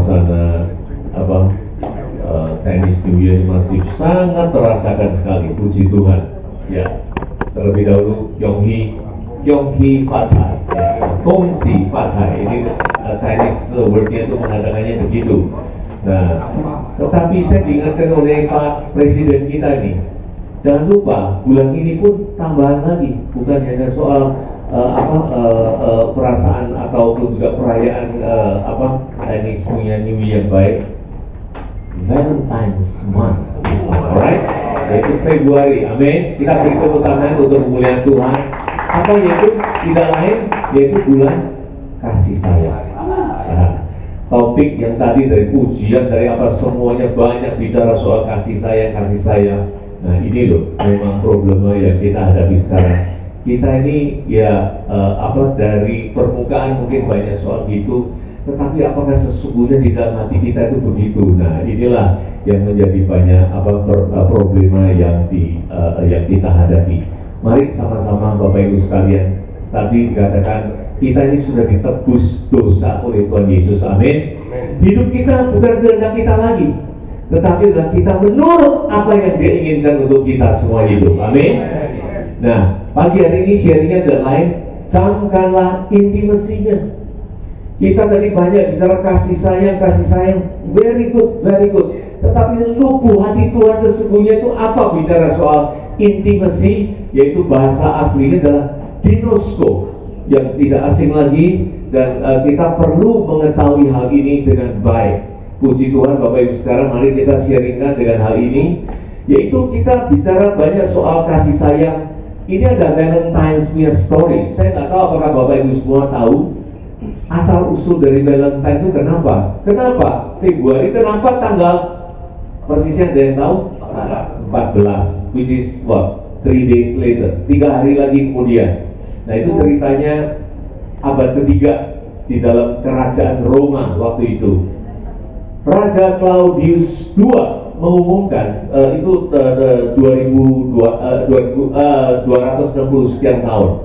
suasana Chinese New Year masih sangat terasakan sekali, puji Tuhan. Ya, terlebih dahulu Yonghi Fatsai, Gongxi Fatsai, ini Chinese wordnya itu mengatakannya begitu. Nah, tetapi saya diingatkan oleh Pak Presiden kita ini, jangan lupa bulan ini pun tambahan lagi, bukan hanya soal perasaan ataupun juga perayaan Chinese New Year yang baik, Valentine's Month, alright, yaitu Februari, amin. Kita beri tepuk tangan untuk kemuliaan Tuhan. Apa yaitu? Tidak lain, yaitu bulan kasih sayang. Nah, topik yang tadi dari pujian, dari apa semuanya banyak bicara soal kasih sayang. Nah ini loh, memang problema yang kita hadapi sekarang. Kita ini ya dari permukaan mungkin banyak soal gitu, tetapi apakah sesungguhnya di dalam hati kita itu begitu? Nah inilah yang menjadi banyak problema yang kita hadapi. Mari sama-sama Bapak Ibu sekalian, tadi dikatakan kita ini sudah ditebus dosa oleh Tuhan Yesus, amin. Hidup kita bukan kehendak kita lagi, tetapi adalah kita menurut apa yang Dia inginkan untuk kita semua hidup, amin. Nah, pagi hari ini sharingnya adalah lain, camkanlah intimasinya. Kita tadi banyak bicara kasih sayang, very good. Tetapi lubuh hati Tuhan sesungguhnya itu apa? Bicara soal intimasi, yaitu bahasa aslinya adalah dinosko, yang tidak asing lagi, dan kita perlu mengetahui hal ini dengan baik. Puji Tuhan Bapak Ibu sekarang, mari kita sharingkan dengan hal ini, yaitu kita bicara banyak soal kasih sayang. Ini ada Valentine's story. Saya nggak tahu apakah Bapak Ibu semua tahu asal usul dari Valentine itu kenapa? Februari, kenapa tanggal persisnya ada yang tahu? 14, which is what? 3 days later, 3 hari lagi kemudian. Nah itu ceritanya abad ketiga di dalam kerajaan Roma waktu itu. Raja Claudius II mengumumkan itu 260 sekian tahun,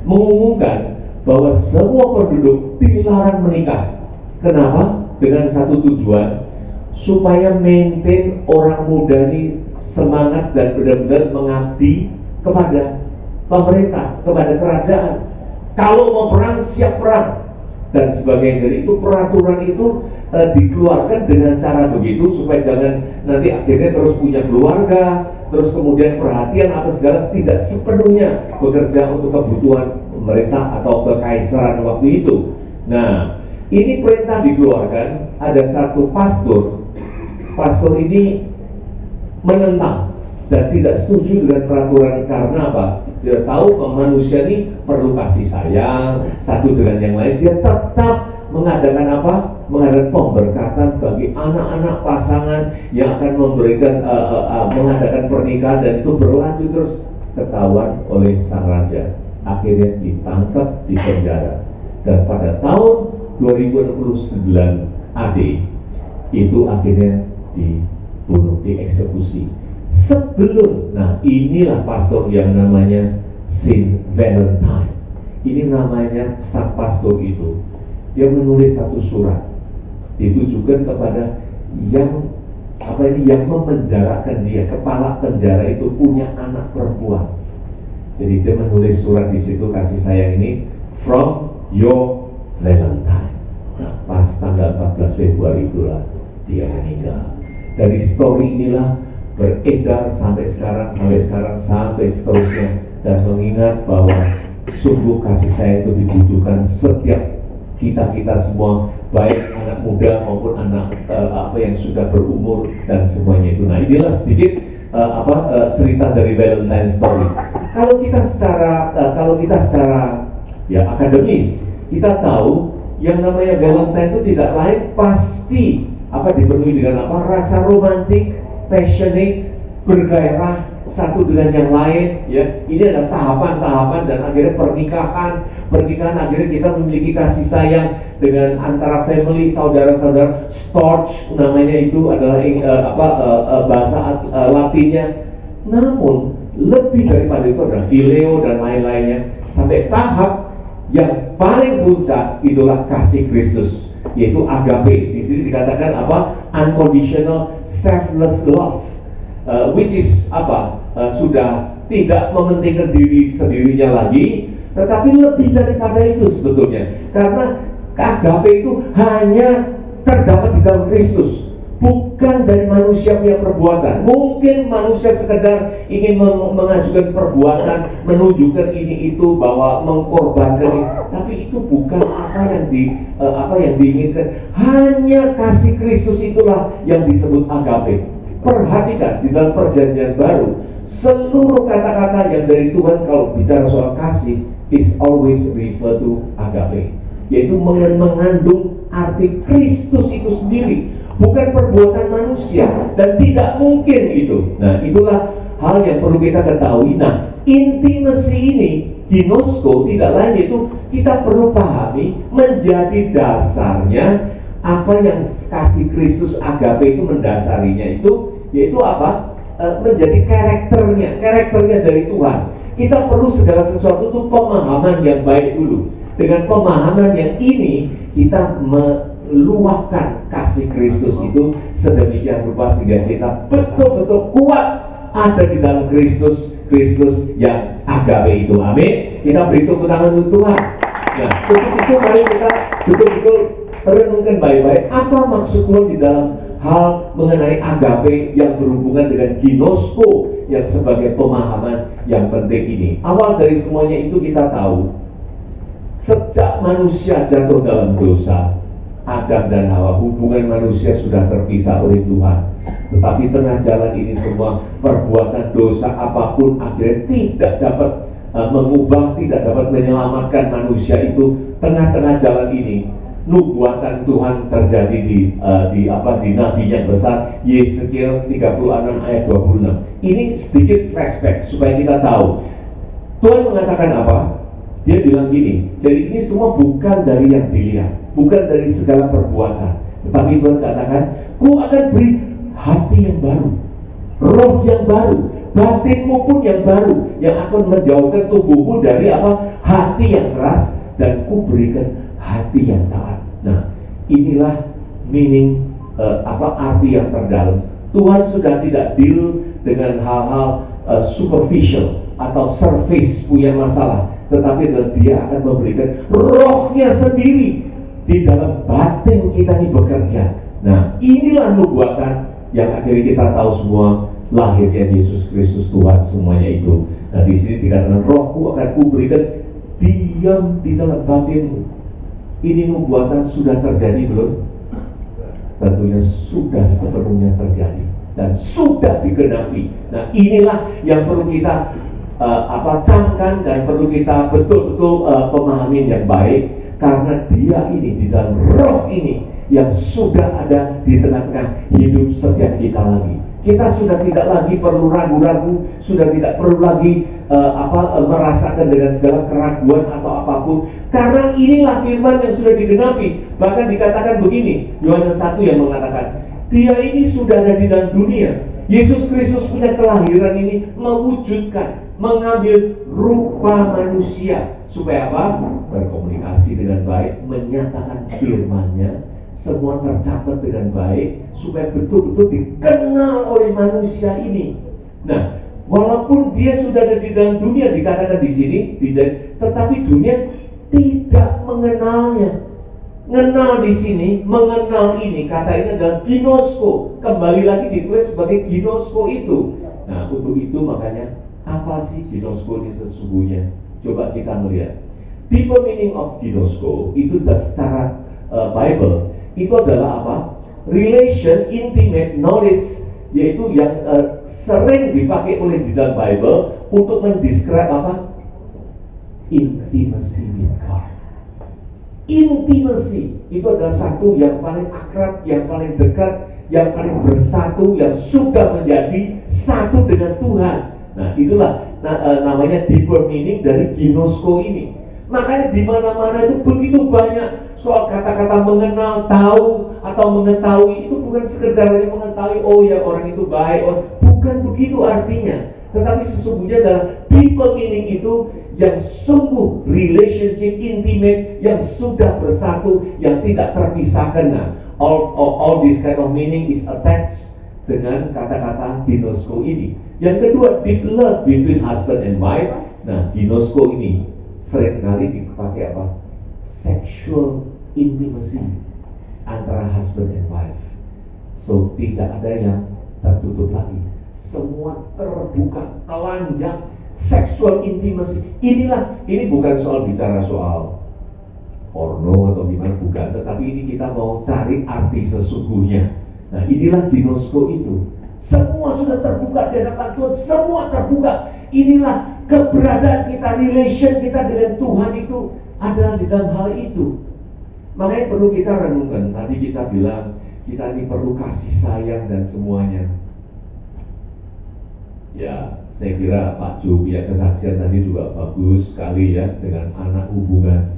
mengumumkan bahwa semua penduduk dilarang menikah. Kenapa? Dengan satu tujuan, supaya maintain orang muda ini semangat dan benar-benar mengabdi kepada pemerintah, kepada kerajaan. Kalau mau perang, siap perang dan sebagainya. Jadi itu peraturan itu dikeluarkan dengan cara begitu supaya jangan nanti akhirnya terus punya keluarga, terus kemudian perhatian apa segala, tidak sepenuhnya bekerja untuk kebutuhan pemerintah atau kekaisaran waktu itu. Nah, ini perintah dikeluarkan, ada satu pastor ini menentang dan tidak setuju dengan peraturan. Karena apa? Dia tahu manusia ini perlu kasih sayang satu dengan yang lain. Dia tetap mengadakan apa? Mengadakan pemberkatan bagi anak-anak pasangan yang akan memberikan mengadakan pernikahan, dan itu berlanjut terus. Ketahuan oleh sang raja, akhirnya ditangkap, dipenjara, dan pada tahun 2069 AD itu akhirnya dibunuh, dieksekusi. Sebelum, nah inilah pastor yang namanya Saint Valentine. Ini namanya sang pastor itu. Dia menulis satu surat ditujukan kepada yang memenjarakan dia. Kepala penjara itu punya anak perempuan. Jadi dia menulis surat di situ kasih sayang ini, from your Valentine. Nah, pas tanggal 14 Februari itulah dia meninggal. Dari story inilah beredar sampai sekarang, sampai seterusnya, dan mengingat bahwa sungguh kasih sayang itu dibutuhkan setiap kita semua, baik anak muda maupun anak yang sudah berumur dan semuanya itu. Nah, inilah sedikit cerita dari Valentine story. Kalau kita secara ya akademis, kita tahu yang namanya Valentine itu tidak lain pasti dipenuhi dengan rasa romantik, passionate, bergairah satu dengan yang lain, ya. Ini ada tahapan-tahapan dan akhirnya pernikahan akhirnya kita memiliki kasih sayang dengan antara family, saudara-saudara. Storge namanya itu adalah bahasa Latinnya. Namun lebih daripada itu adalah phileo dan lain-lainnya, sampai tahap yang paling puncak itulah kasih Kristus. yaitu agape. Di sini dikatakan apa? Unconditional selfless love, which is apa? Sudah tidak mementingkan diri sendirinya lagi, tetapi lebih daripada itu sebetulnya. Karena agape itu hanya terdapat di dalam Kristus, bukan dari manusia punya perbuatan. Mungkin manusia sekedar ingin mengajukan perbuatan, menunjukkan ini itu, bahwa mengkorbankan ini, tapi itu bukan apa yang diinginkan. Hanya kasih Kristus itulah yang disebut agape. Perhatikan di dalam perjanjian baru, seluruh kata-kata yang dari Tuhan kalau bicara soal kasih is always refer to agape, yaitu mengandung arti Kristus itu sendiri, bukan perbuatan manusia, dan tidak mungkin itu. Nah, itulah hal yang perlu kita ketahui. Nah, intimacy ini, ginosko, tidak lain yaitu kita perlu pahami menjadi dasarnya apa yang kasih Kristus agape itu mendasarinya itu, yaitu apa? Menjadi karakternya dari Tuhan. Kita perlu segala sesuatu itu pemahaman yang baik dulu. Dengan pemahaman yang ini, kita meluapkan kasih Kristus itu sedemikian rupa sehingga kita betul-betul kuat ada di dalam Kristus yang agape itu. Amin. Kita beri tepuk tangan untuk Tuhan. Nah, untuk itu mari kita betul-betul renungkan baik-baik apa maksud Tuhan di dalam hal mengenai agape yang berhubungan dengan ginosko yang sebagai pemahaman yang penting ini. Awal dari semuanya itu kita tahu, sejak manusia jatuh dalam dosa, Adam dan Hawa, hubungan manusia sudah terpisah oleh Tuhan. Tetapi tengah jalan ini semua perbuatan dosa apapun akhirnya tidak dapat mengubah, tidak dapat menyelamatkan manusia itu. Tengah-tengah jalan ini nubuatan Tuhan terjadi di nabi yang besar Yeskiel 36 ayat 26. Ini sedikit flashback supaya kita tahu Tuhan mengatakan apa. Dia bilang gini, jadi ini semua bukan dari yang dilihat, bukan dari segala perbuatan, tetapi Tuhan katakan, ku akan beri hati yang baru, roh yang baru, batinmu pun yang baru, yang akan menjauhkan tubuhmu dari apa? Hati yang keras, dan ku berikan hati yang taat. Nah, inilah meaning arti yang terdalam. Tuhan sudah tidak deal dengan hal-hal superficial atau surface punya masalah, tetapi Dia akan memberikan rohnya sendiri di dalam batin kita ini bekerja. Nah, inilah nubuatan yang akhirnya kita tahu semua, lahirnya Yesus Kristus Tuhan semuanya itu. Nah, di sini dikatakan rohku akan kuberikan diam di dalam batinmu. Ini nubuatan sudah terjadi belum? Tentunya sudah sepenuhnya terjadi dan sudah digenapi. Nah, inilah yang perlu kita camkan dan perlu kita betul-betul pemahamin yang baik, karena Dia ini di dalam roh ini yang sudah ada di tengah-tengah hidup setiap kita lagi. Kita sudah tidak lagi perlu ragu-ragu, sudah tidak perlu lagi merasakan dengan segala keraguan atau apapun, karena inilah firman yang sudah digenapi. Bahkan dikatakan begini, Yohanes 1 yang mengatakan, Dia ini sudah ada di dalam dunia. Yesus Kristus punya kelahiran ini mewujudkan, mengambil rupa manusia, supaya apa? Berkomunikasi dengan baik, menyatakan firman-Nya, semua tercatat dengan baik, supaya betul-betul dikenal oleh manusia ini. Nah, walaupun Dia sudah ada di dalam dunia, dikatakan di sini, tetapi dunia tidak mengenalnya. Mengenal di sini, mengenal ini, kata ini adalah ginosko. Kembali lagi ditulis sebagai ginosko itu. Nah, untuk itu makanya apa sih ginosko ini sesungguhnya? Coba kita melihat. Deeper meaning of ginosko itu secara Bible itu adalah apa? Relation, intimate, knowledge, yaitu yang sering dipakai oleh di dalam Bible untuk mendescribe apa? Intimacy with God. Intimacy itu adalah satu yang paling akrab, yang paling dekat, yang paling bersatu, yang sudah menjadi satu dengan Tuhan. Nah, itulah namanya deeper meaning dari ginosko ini. Makanya di mana-mana itu begitu banyak soal kata-kata mengenal, tahu atau mengetahui. Itu bukan sekedar mengetahui, oh ya orang itu baik, bukan begitu artinya. Tetapi sesungguhnya adalah deeper meaning itu yang sungguh relationship intimate, yang sudah bersatu, yang tidak terpisahkan. Nah, all this kind of meaning is attached dengan kata-kata ginosko ini. Yang kedua, deep love between husband and wife. Nah, ginosko ini seringkali dipakai apa? Sexual intimacy antara husband and wife. So, tidak ada yang tertutup lagi. Semua terbuka, telanjang, sexual intimacy. Ini bukan soal bicara soal porno atau gimana, bukan. Tetapi ini kita mau cari arti sesungguhnya. Nah, inilah ginosko itu. Semua sudah terbuka di hadapan Tuhan, semua terbuka. Inilah keberadaan kita, relation kita dengan Tuhan itu adalah di dalam hal itu. Makanya perlu kita renungkan. Tadi kita bilang kita ini perlu kasih sayang dan semuanya. Ya, saya kira Pak Jo punya kesaksian tadi juga bagus sekali ya dengan anak hubungan.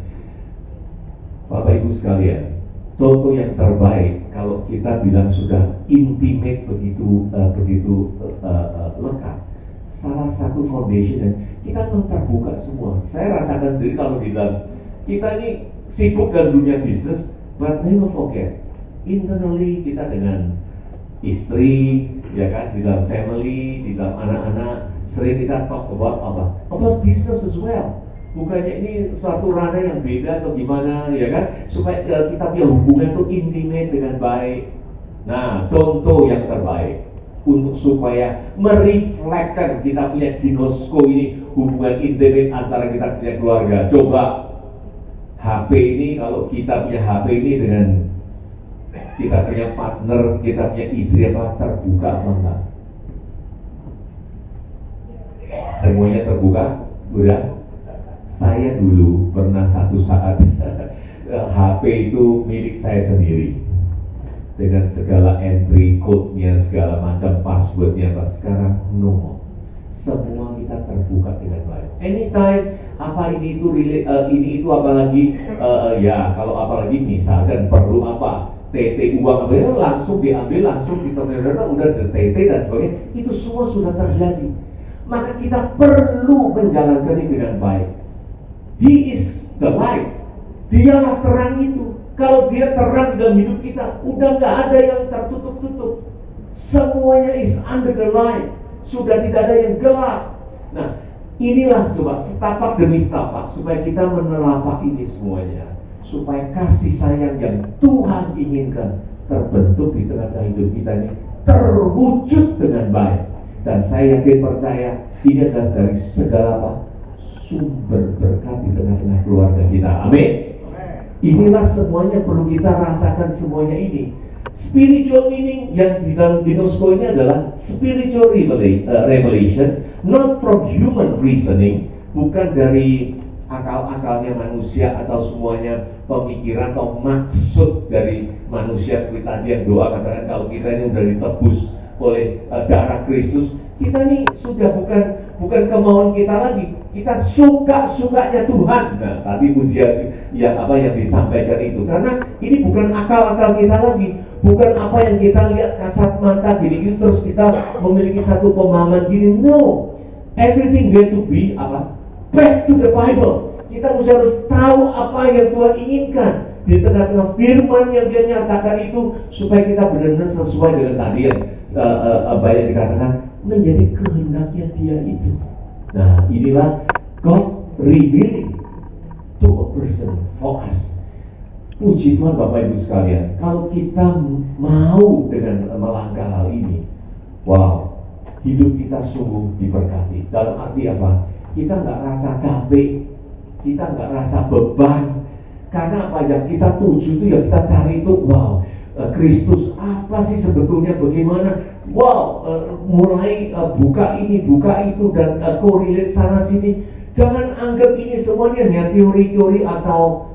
Bapak Ibu sekalian, contoh yang terbaik kalau kita bilang sudah intimate begitu lekat. Salah satu foundation yang kita memang terbuka semua. Saya rasakan sendiri kalau di dalam kita ini sibuk dalam dunia bisnis, but never forget internally kita dengan istri, ya kan, di dalam family, di dalam anak-anak, sering kita talk about business as well. Bukannya ini suatu ranah yang beda atau gimana, ya kan, supaya kita punya hubungan itu intimate dengan baik. Nah, contoh yang terbaik untuk supaya mereflekkan kita punya ginosko ini, hubungan intimate antara kita punya keluarga. Coba HP ini, kalau kita punya HP ini dengan kita punya partner, kita punya istri apa, terbuka apa enggak? Semuanya terbuka? Udah? Saya dulu pernah satu saat HP itu milik saya sendiri dengan segala entry code-nya, segala macam password-nya. Sekarang no, semua kita terbuka dengan baik. Anytime apa ini itu apalagi ya kalau apalagi misalkan perlu apa TT uang apa itu langsung diambil, langsung diterima, udah TT dan sebagainya, itu semua sudah terjadi. Maka kita perlu menjalankan ini dengan baik. He is the light. Dialah terang itu. Kalau dia terang di dalam hidup kita, udah gak ada yang tertutup-tutup. Semuanya is under the light. Sudah tidak ada yang gelap. Nah, inilah coba setapak demi setapak supaya kita menelapak ini semuanya. Supaya kasih sayang yang Tuhan inginkan terbentuk di tengah-tengah hidup kita ini terwujud dengan baik. Dan saya yakin percaya ini adalah dari segala apa? Sumber berkat di tengah-tengah keluarga kita. Amin. Inilah semuanya perlu kita rasakan semuanya ini. Spiritual meaning yang di dalam ginosko ini adalah spiritual revelation, not from human reasoning, bukan dari akal-akalnya manusia atau semuanya pemikiran atau maksud dari manusia. Seperti tadi yang doa katakan kalau kita ini sudah ditebus oleh darah Kristus, kita ini sudah bukan kemauan kita lagi, kita suka-sukanya Tuhan. Nah, tadi pujian yang disampaikan itu, karena ini bukan akal-akal kita lagi, bukan apa yang kita lihat kasat mata gini terus kita memiliki satu pemahaman gini. No, everything going to be back to the Bible. Kita harus tahu apa yang Tuhan inginkan di tengah-tengah firman yang Dia nyatakan itu, supaya kita benar-benar sesuai dengan tadi yang banyak dikatakan menjadi kehendaknya Dia itu. Nah, inilah God revealing to a person for us. Puji Tuhan Bapak Ibu sekalian, kalau kita mau dengan melangkah hal ini, wow, hidup kita sungguh diberkati. Dalam arti apa? Kita nggak rasa capek, kita nggak rasa beban, karena apa yang kita tuju itu, yang kita cari itu, wow, Kristus apa sih sebetulnya, bagaimana, wow, mulai buka ini, buka itu, dan korelate sana sini. Jangan anggap ini semuanya hanya teori-teori atau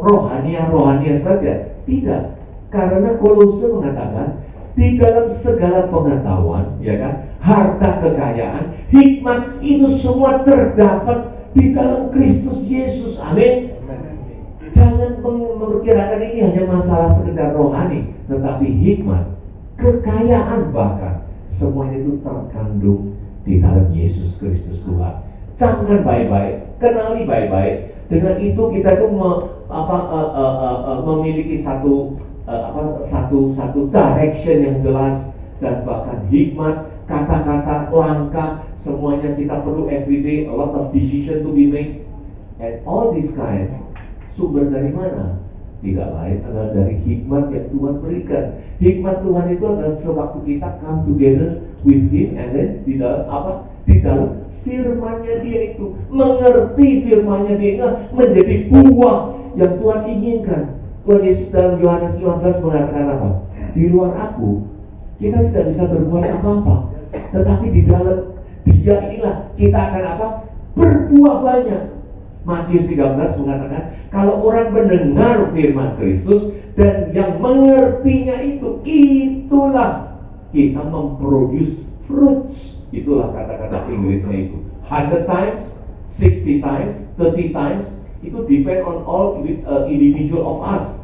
rohania saja. Tidak, karena Kolose mengatakan di dalam segala pengetahuan, ya kan, harta kekayaan, hikmat itu semua terdapat di dalam Kristus Yesus. Amin. Jangan memperkirakan ini hanya masalah sekedar rohani, tetapi hikmat, kekayaan, bahkan semuanya itu terkandung di dalam Yesus Kristus Tuhan. camkan baik-baik, kenali baik-baik. Dengan itu kita tuh memiliki satu direction yang jelas dan bahkan hikmat, kata-kata, langkah, semuanya kita perlu everyday, a lot of decision to be made, and all this kind. Sumber dari mana? Tidak lain adalah dari hikmat yang Tuhan berikan. Hikmat Tuhan itu adalah sewaktu kita come together with Him, and then di dalam apa? Di dalam firman-Nya Dia itu, mengerti firman-Nya Dia menjadi buah yang Tuhan inginkan. Tuhan Yesus dalam Yohanes 15 mengatakan apa? Di luar aku, kita tidak bisa berbuat apa-apa. Tetapi di dalam Dia inilah kita akan apa? Berbuah banyak. Matius 13 mengatakan, kalau orang mendengar firman Kristus dan yang mengertinya itu, itulah kita memproduce fruits. Itulah kata-kata Inggrisnya itu. 100 times, 60 times, 30 times, itu depend on all individual of us.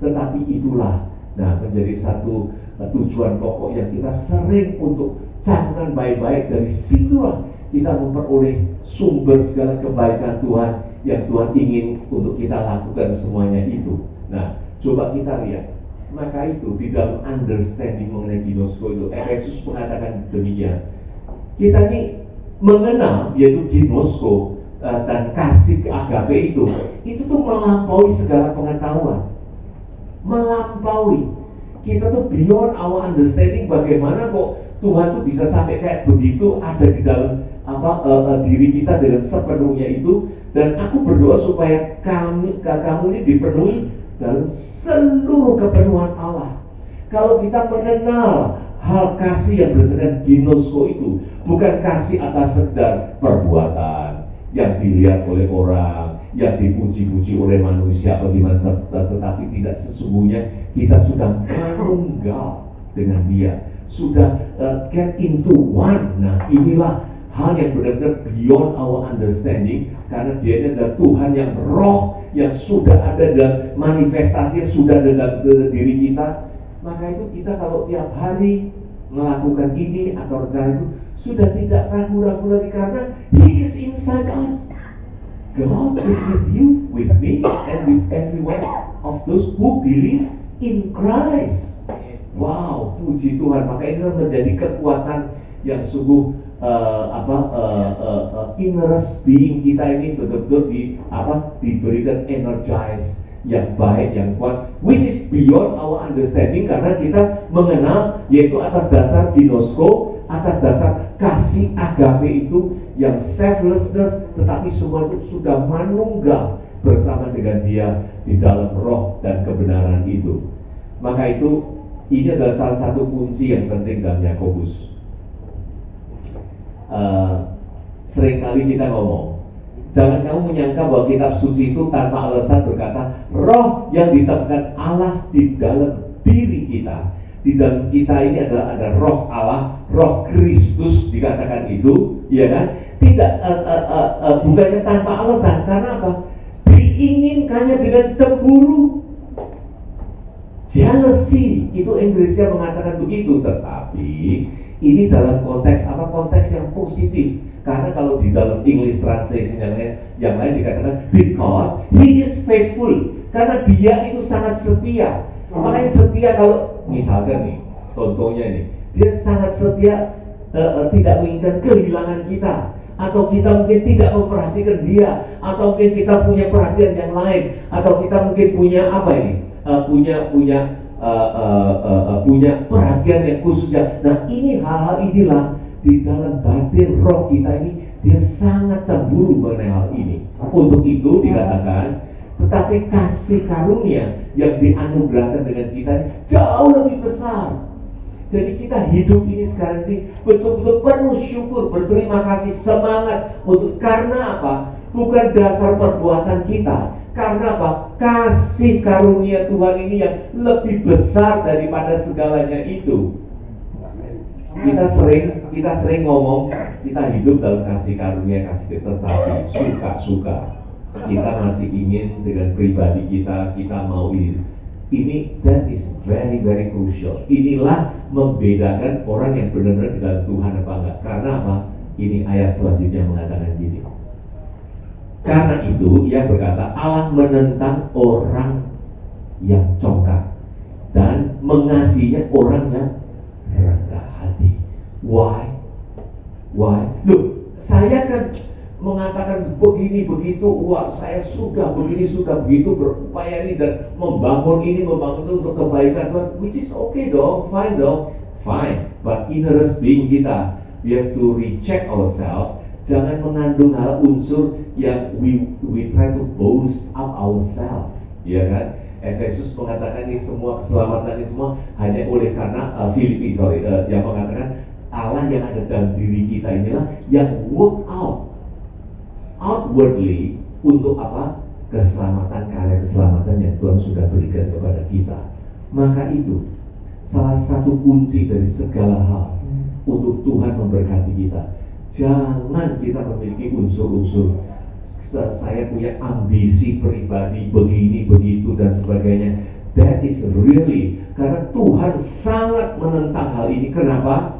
Tetapi itulah, menjadi satu tujuan pokok yang kita sering untuk camkan baik-baik. Dari situlah kita memperoleh sumber segala kebaikan Tuhan yang Tuhan ingin untuk kita lakukan semuanya itu. Nah, coba kita lihat. Maka itu di dalam understanding mengenai ginosko itu, Efesus mengatakan demikian. Kita ini mengenal yaitu ginosko dan kasih agape itu tuh melampaui segala pengetahuan. Melampaui. Kita tuh beyond our understanding. Bagaimana kok Tuhan tuh bisa sampai kayak begitu ada di dalam diri kita dengan sepenuhnya itu. Dan aku berdoa supaya kamu ini dipenuhi dalam seluruh kepenuhan Allah. Kalau kita mengenal hal kasih yang berdasarkan ginosko itu, bukan kasih atas sekedar perbuatan yang dilihat oleh orang, yang dipuji-puji oleh manusia bagaimana, tetapi tidak, sesungguhnya kita sudah menunggal dengan Dia, sudah get into one. Nah, inilah hal yang benar-benar beyond our understanding, karena Dia adalah Tuhan yang roh, yang sudah ada dan manifestasi yang sudah ada dalam diri kita. Maka itu kita kalau tiap hari melakukan ini atau rencana itu sudah tidak ragu-ragu lagi, karena He is inside us. God is with you, with me, and with everyone of those who believe in Christ. Wow, puji Tuhan. Maka ini menjadi kekuatan yang sungguh innerest being kita ini betul-betul diberikan energize yang baik, yang kuat, which is beyond our understanding, karena kita mengenal yaitu atas dasar ginosko, atas dasar kasih agape itu yang selflessness, tetapi semua itu sudah manunggal bersama dengan Dia di dalam roh dan kebenaran itu. Maka itu ini adalah salah satu kunci yang penting dalam Yakobus. Seringkali kita ngomong, jangan kamu menyangka bahwa kitab suci itu tanpa alasan berkata roh yang ditempatkan Allah di dalam diri kita. Di dalam kita ini ada roh Allah, roh Kristus dikatakan itu, ya kan? Tidak, bukannya tanpa alasan. Karena apa? Diinginkannya dengan cemburu, jealousy, itu Inggrisnya mengatakan begitu. Tetapi ini dalam konteks konteks yang positif. Karena kalau di dalam English translation yang lain dikatakan because He is faithful, karena Dia itu sangat setia. Makanya setia, kalau misalkan nih, contohnya nih, Dia sangat setia, tidak menginginkan kehilangan kita, atau kita mungkin tidak memperhatikan Dia, atau mungkin kita punya perhatian yang lain, atau kita mungkin punya punya perhatian yang khusus. Nah, ini hal-hal inilah di dalam batin roh kita ini, Dia sangat cemburu mengenai hal ini. Untuk itu dikatakan, tetapi kasih karunia yang dianugerahkan dengan kita ini jauh lebih besar. Jadi kita hidup ini sekarang ini betul-betul penuh syukur, berterima kasih, semangat karena apa? Bukan dasar perbuatan kita. Karena apa? Kasih karunia Tuhan ini yang lebih besar daripada segalanya itu. Kita sering ngomong kita hidup dalam kasih karunia, tetapi suka-suka kita masih ingin dengan pribadi kita mau ini. That is very very crucial. Inilah membedakan orang yang benar-benar di dalam Tuhan apa enggak. Karena apa? Ini ayat selanjutnya mengatakan gini. Karena itu ia berkata, Allah menentang orang yang congkak dan mengasihinya orang yang rendah hati. Why? Loh, saya kan mengatakan begini begitu, wah saya sudah begini sudah begitu berupaya ini dan membangun ini membangun itu untuk kebaikan Tuhan, which is okay dong, fine. But innerest being kita, we have to recheck ourselves. Jangan mengandung hal unsur yang we try to boast up ourselves, ya kan? Efesus mengatakan ini semua keselamatan ini semua hanya oleh karena Filipi yang mengatakan Allah yang ada dalam diri kita inilah yang work out outwardly untuk apa? Keselamatan, karya keselamatan yang Tuhan sudah berikan kepada kita. Maka itu salah satu kunci dari segala hal untuk Tuhan memberkati kita. Jangan kita memiliki unsur-unsur saya punya ambisi pribadi begini begitu dan sebagainya. That is really karena Tuhan sangat menentang hal ini. Kenapa?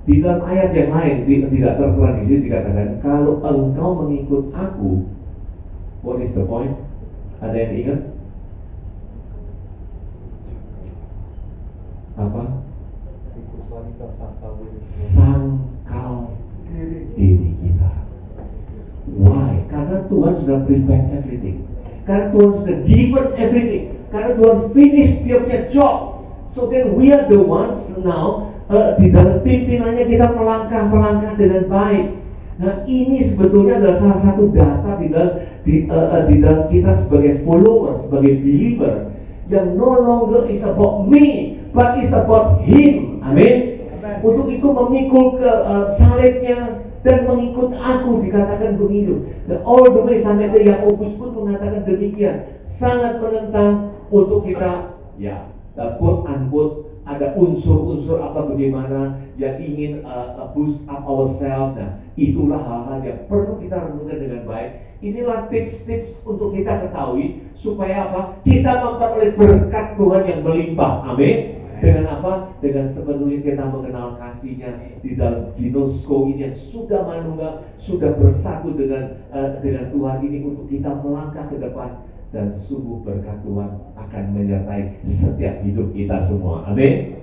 Di dalam ayat yang lain tidak tertera di sini dikatakan kalau engkau mengikut aku, what is the point? Ada yang ingat? Apa? Sangkal diri kita. Why? Karena Tuhan sudah prepare everything. Karena Tuhan sudah given everything. Karena Tuhan finish dia punya job. So then we are the ones now di dalam pimpinannya kita melangkah dengan baik. Nah ini sebetulnya adalah salah satu dasar di dalam kita sebagai follower, sebagai believer yang no longer is about me, but is about Him. Amin. Untuk itu memikul ke salibnya dan mengikut aku dikatakan begitu. Dan all the way sampai ke Yakobus pun mengatakan demikian. Sangat menentang untuk kita quote unquote ada unsur-unsur apa bagaimana yang ingin boost up ourselves. Nah itulah hal-hal yang perlu kita renungkan dengan baik. Inilah tips-tips untuk kita ketahui supaya apa? Kita memperoleh berkat Tuhan yang melimpah. Amin. Dengan apa? Dengan sepenuhnya kita mengenal kasih-Nya di dalam ginosko ini yang sudah manunggal, sudah bersatu dengan Tuhan ini untuk kita melangkah ke depan. Dan sungguh berkat Tuhan akan menyertai setiap hidup kita semua. Amin.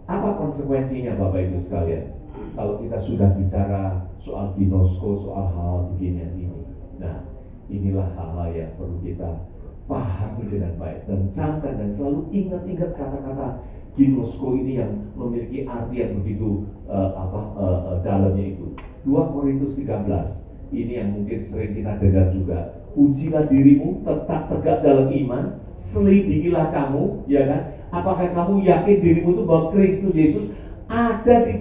Apa konsekuensinya Bapak Ibu sekalian? Kalau kita sudah bicara soal ginosko, soal hal begini ini. Nah, inilah hal-hal yang perlu kita pahami dengan baik dan camkan dan selalu ingat kata-kata ginosko ini yang memiliki arti yang begitu dalamnya itu. 2 Korintus 13 ini yang mungkin sering kita dengar juga. Ujilah dirimu, tetap tegak dalam iman, selidikilah kamu, ya kan? Apakah kamu yakin dirimu itu bahwa Kristus Yesus ada di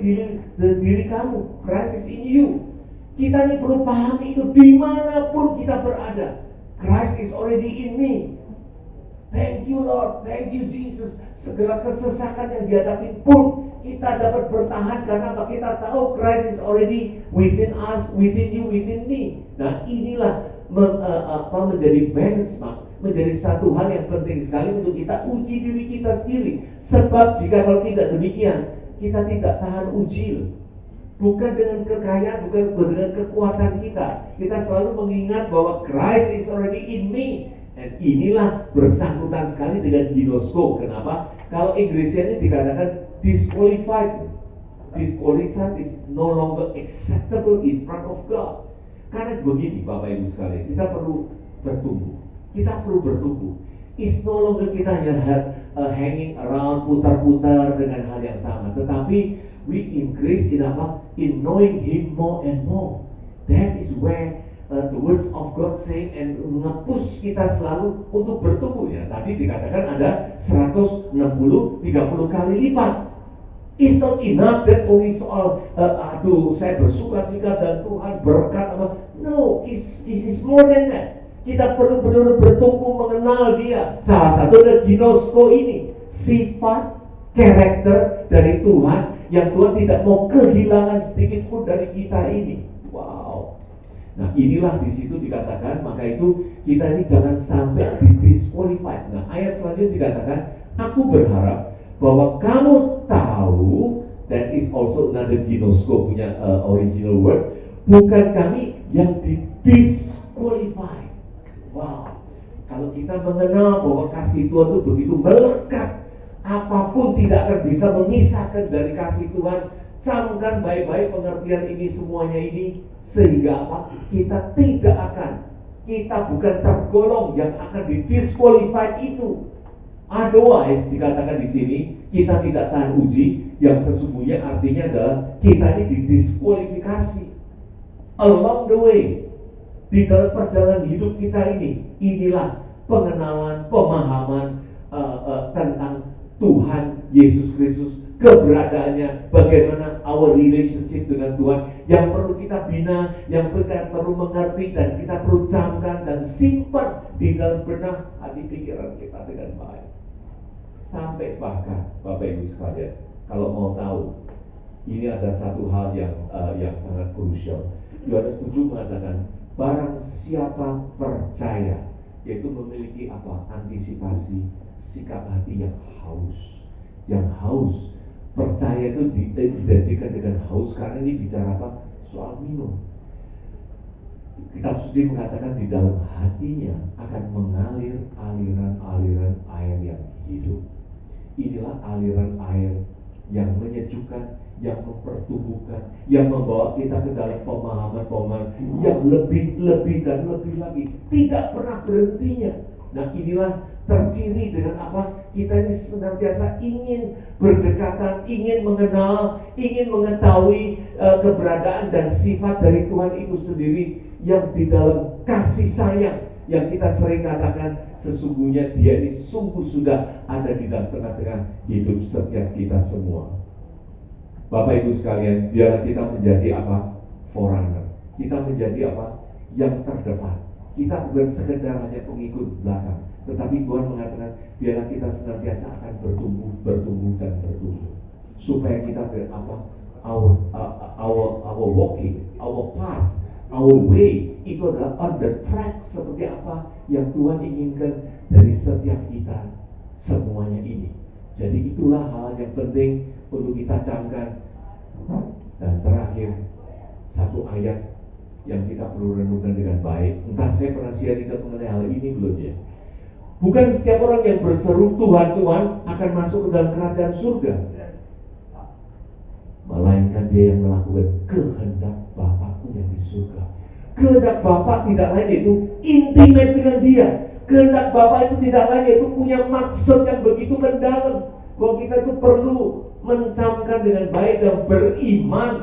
diri kamu? Christ is in you. Kita ini perlu pahami itu dimanapun kita berada. Christ is already in me. Thank you Lord, thank you Jesus. Segala kesesakan yang dihadapi pun kita dapat bertahan karena kita tahu Christ is already within us, within you, within me. Nah inilah menjadi benchmark, menjadi satu hal yang penting sekali untuk kita uji diri kita sendiri. Sebab jika kalau tidak demikian, kita tidak tahan uji. Bukan dengan kekayaan, bukan dengan kekuatan kita. Kita selalu mengingat bahwa Christ is already in me. Dan inilah bersangkutan sekali dengan ginosko. Kenapa? Kalau Inggrisnya ini dikatakan disqualified. Disqualified is no longer acceptable in front of God. Karena begini Bapak Ibu sekalian, kita perlu bertumbuh. Kita perlu bertumbuh. It's no longer kita hanya hanging around, putar-putar dengan hal yang sama. Tetapi we increase in apa? In knowing Him more and more. That is where the words of God saying and nge-push kita selalu untuk bertumbuh ya. Tadi dikatakan ada 160, 30 kali lipat. It's not enough that only soal saya bersuka cita dan Tuhan berkat apa. No, it is more than that. Kita perlu benar-benar bertumbuh mengenal Dia. Salah satu adalah ginosko ini, sifat karakter dari Tuhan yang Tuhan tidak mau kehilangan sedikit pun dari kita ini. Wow. Nah inilah di situ dikatakan, maka itu kita ini jangan sampai disqualified. Nah ayat selanjutnya dikatakan, aku berharap bahwa kamu tahu, that is also another ginosko punya original word, bukan kami yang disqualified. Wow, kalau kita mengenal bahwa kasih Tuhan itu begitu melekat, apapun tidak akan bisa memisahkan dari kasih Tuhan. Camkan baik-baik pengertian ini semuanya ini, sehingga apa? Kita bukan tergolong yang akan didisqualified itu. Otherwise dikatakan di sini kita tidak tahan uji, yang sesungguhnya artinya adalah kita ini didiskualifikasi along the way di dalam perjalanan hidup kita ini. Inilah pengenalan, pemahaman tentang Tuhan Yesus Kristus, keberadaannya, bagaimana our relationship dengan Tuhan yang perlu kita bina, yang kita perlu mengerti dan kita perlu camkan dan simpan di dalam benak hati pikiran kita dengan baik. Sampai bahkan Bapak Ibu sekalian, kalau mau tahu, ini ada satu hal yang sangat krusial. Yohanes 7 mengatakan, barang siapa percaya, yaitu memiliki apa? Antisipasi, sikap hati yang haus. Yang haus, percaya itu diidentikan dengan haus, karena ini bicara apa? Soal minum. Kitab suci mengatakan di dalam hatinya akan mengalir aliran-aliran air yang hidup. Inilah aliran air yang menyejukkan, yang mempertumbuhkan, yang membawa kita ke dalam pemahaman-pemahaman yang lebih dan lebih lagi, tidak pernah berhentinya. Nah, inilah terciri dengan apa? Kita ini senantiasa ingin berdekatan, ingin mengenal, ingin mengetahui keberadaan dan sifat dari Tuhan itu sendiri, yang di dalam kasih sayang yang kita sering katakan, sesungguhnya Dia ini sungguh sudah ada di dalam tengah-tengah hidup setiap kita semua. Bapak Ibu sekalian, biarlah kita menjadi apa? Forerunner. Kita menjadi apa? Yang terdepan. Kita bukan sekedar hanya pengikut belakang, tetapi Tuhan mengatakan biarlah kita senantiasa akan bertumbuh dan bertumbuh, supaya kita apa? Our walking, our path, our way itu adalah on the track seperti apa yang Tuhan inginkan dari setiap kita semuanya ini. Jadi itulah hal yang penting untuk kita camkan. Dan terakhir, satu ayat yang kita perlu renungkan dengan baik. Entah saya pernah sharingkan mengenai hal ini belum ya? Bukan setiap orang yang berseru Tuhan, Tuhan akan masuk ke dalam kerajaan surga, melainkan dia yang melakukan kehendak Bapakku yang di surga. Kehendak Bapa tidak lain yaitu intimate dengan Dia. Kehendak Bapa itu tidak lain yaitu punya maksud yang begitu mendalam, bahwa kita itu perlu mencamkan dengan baik dan beriman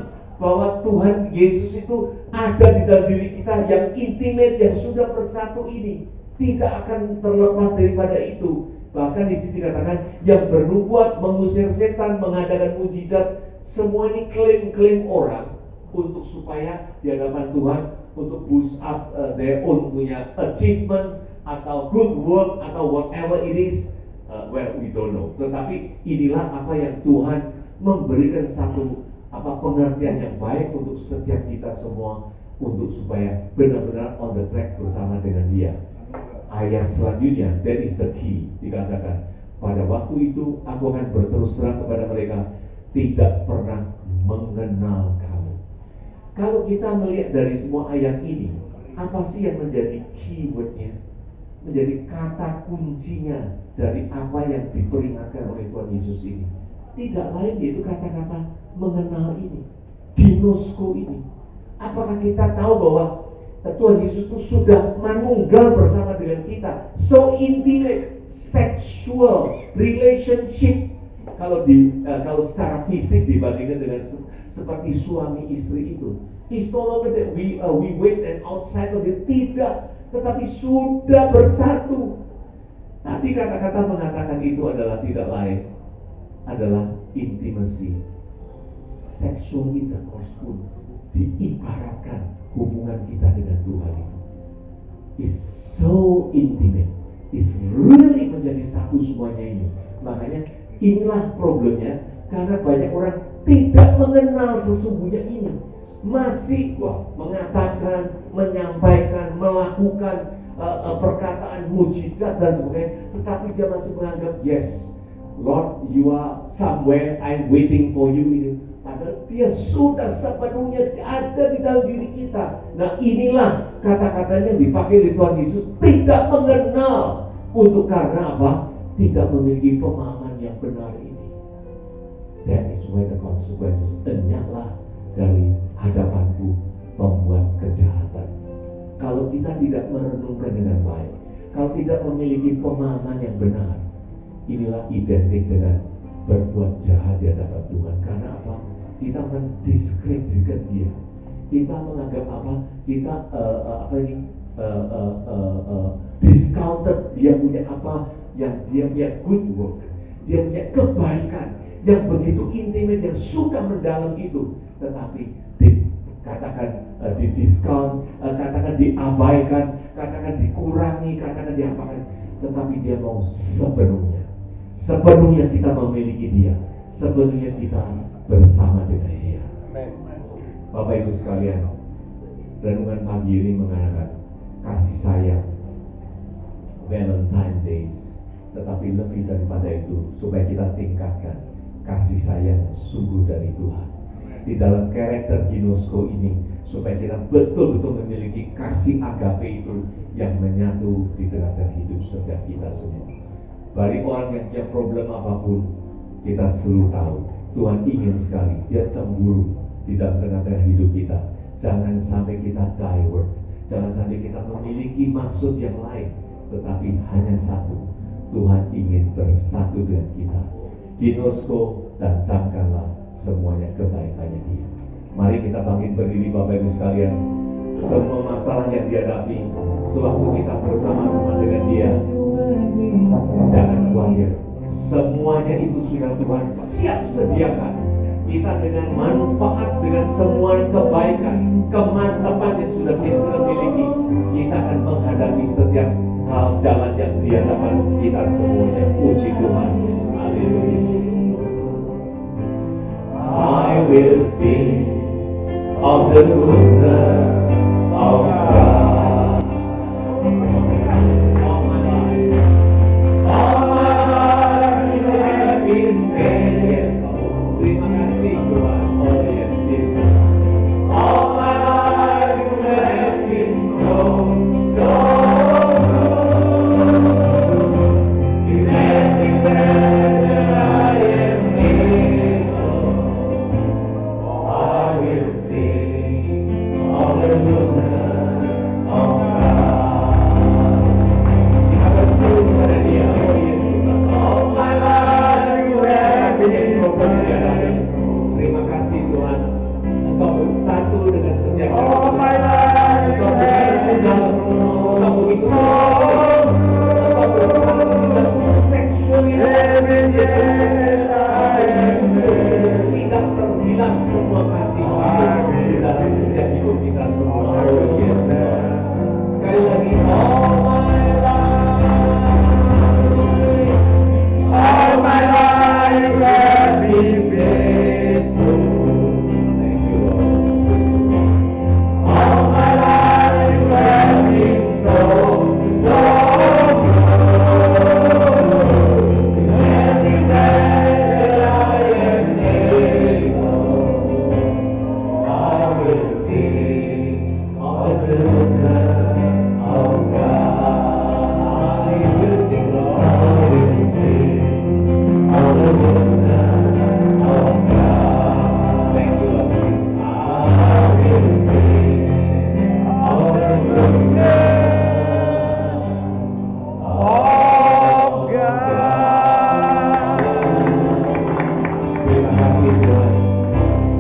bahwa Tuhan Yesus itu ada di dalam diri kita, yang intimate, yang sudah bersatu ini, tidak akan terlepas daripada itu. Bahkan di sini dikatakan yang bernubuat, mengusir setan, mengadakan mujizat, semua ini klaim-klaim orang untuk supaya di hadapan Tuhan untuk boost up their own punya achievement atau good work atau whatever it is. Well, we don't know. Tetapi inilah apa yang Tuhan memberikan satu pengertian yang baik untuk setiap kita semua, untuk supaya benar-benar on the track bersama dengan Dia. Ayat selanjutnya, that is the key, dikatakan pada waktu itu aku akan berterus terang kepada mereka, tidak pernah mengenal kamu. Kalau kita melihat dari semua ayat ini, apa sih yang menjadi keywordnya, menjadi kata kuncinya dari apa yang diperingatkan oleh Tuhan Yesus ini? Tidak lain yaitu kata-kata mengenal ini, ginosko ini. Apakah kita tahu bahwa Tuhan Yesus itu sudah manunggal bersama dengan kita, so intimate, sexual relationship. Kalau secara fisik dibandingkan dengan seperti suami istri itu, it's no longer that we wait and outside of it, tidak, tetapi sudah bersatu. Tadi kata-kata mengatakan itu adalah tidak lain, adalah intimacy. Sexual intercourse pun diibaratkan hubungan kita dengan Tuhan itu is so intimate, is really menjadi satu semuanya ini. Makanya inilah problemnya, karena banyak orang tidak mengenal sesungguhnya ini, masih mengatakan, menyampaikan, melakukan perkataan mujizat dan sebagainya, tetapi dia masih menganggap yes, Lord, you are somewhere, I'm waiting for you. Padahal dia sudah sepenuhnya ada di dalam diri kita. Nah inilah kata-katanya dipakai oleh Tuhan Yesus. Tidak mengenal. Untuk karena apa? Tidak memiliki pemahaman yang benar ini. That is why the consequences. Enyaklah dari hadapanku pembuat kejahatan. Kalau kita tidak merenungkan dengan baik, kalau tidak memiliki pemahaman yang benar, inilah identik dengan berbuat jahat di hadapan Tuhan. Karena apa? Kita mendiskreditkan dia. Kita menganggap apa? Kita discounted dia punya apa? Yang dia punya good work, dia punya kebaikan yang begitu intimate, yang sudah mendalam itu, tetapi katakan didiskon, katakan diabaikan, katakan dikurangi, katakan diapakan, tetapi dia mau sepenuhnya kita memiliki dia, sepenuhnya kita bersama dengan dia. Bapak Ibu sekalian, renungan pagi ini mengatakan kasih sayang Valentine Days, tetapi lebih daripada itu supaya kita tingkatkan kasih sayang sungguh dari Tuhan di dalam karakter Ginosko ini, supaya kita betul-betul memiliki kasih agape itu yang menyatu di tengah-tengah hidup setiap kita semua. Bagi orang yang punya problem apapun, kita selalu tahu Tuhan ingin sekali, dia cemburu di dalam tengah-tengah hidup kita. Jangan sampai kita divert, jangan sampai kita memiliki maksud yang lain, tetapi hanya satu, Tuhan ingin bersatu dengan kita. Ginosko dan camkanlah semuanya kebaikannya dia. Mari kita bangkit berdiri Bapak Ibu sekalian. Semua masalah yang dihadapi sewaktu kita bersama-sama dengan dia, jangan khawatir. Semuanya itu sudah Tuhan siap sediakan. Kita dengan manfaat, dengan semua kebaikan, kemantapan yang sudah kita miliki, kita akan menghadapi setiap hal jalan yang di hadapan kita semuanya. Puji Tuhan. Haleluya. I will sing of the goodness of God. All my life you have been faithful. Terima kasih Tuhan. Oh yes Jesus. All my life you have been so good. In everywhere that I am able, I will sing of the goodness of God. Kita bersyukur kepada Dia. Oh yes Tuhan. All my life you have been faithful. Terima kasih Tuhan. Engkau bersatu dengan setiap all my life. Engkau begitu dalam, Engkau begitu Engkau bersatu di dalam seksualitas. Tidak terhilang semua kasih di dalam setiap hidup kita semua. Oh yes. Sekali lagi, all my life you have been faithful. Thank you Lord. All my life you have been so good. In every day that I am able, I will sing of the goodness of God. I will sing, Lord. I will sing of the goodness of God. Thank you, Lord Jesus. I will sing of the goodness of God. Terima kasih Tuhan.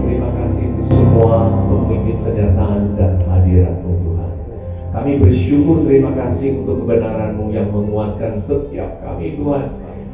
Terima kasih untuk semua pemimpin penyertaan dan hadirat-Mu Tuhan. Kami bersyukur, terima kasih untuk kebenaran-Mu yang menguatkan setiap kami Tuhan.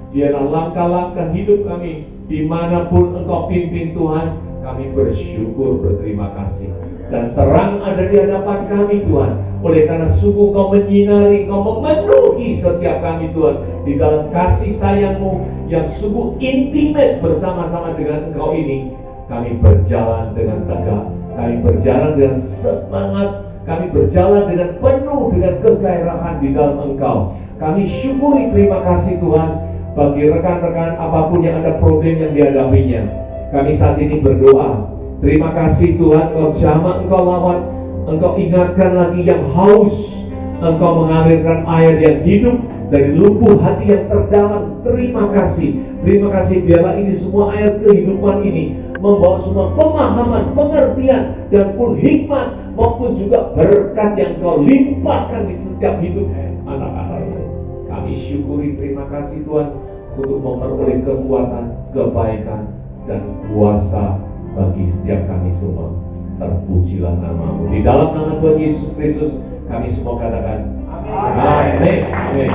Biarlah langkah-langkah hidup kami dimanapun Engkau pimpin Tuhan, kami bersyukur, berterima kasih. Dan terang ada di hadapan kami Tuhan. Oleh karena sungguh Kau menyinari, Kau memenuhi setiap kami Tuhan di dalam kasih sayang-Mu yang sungguh intimate bersama-sama dengan Engkau ini. Kami berjalan dengan tegak, kami berjalan dengan semangat, kami berjalan dengan penuh dengan kegairahan di dalam Engkau. Kami syukuri, terima kasih Tuhan. Bagi rekan-rekan apapun yang ada problem yang dihadapinya, Kami saat ini berdoa. Terima kasih Tuhan, Engkau jamah, Engkau lawat, Engkau ingatkan lagi yang haus, Engkau mengalirkan air yang hidup dari lubuk hati yang terdalam. Terima kasih biarlah ini semua air kehidupan ini membawa semua pemahaman, pengertian, dan pun hikmat maupun juga berkat yang Kau limpahkan di setiap hidup anak-anak-Mu. Kami syukuri, terima kasih Tuhan untuk memperoleh kekuatan, kebaikan, dan kuasa bagi setiap kami semua. Terpujilah nama-Mu. Di dalam nama Tuhan Yesus Kristus kami semua katakan amin. Amin.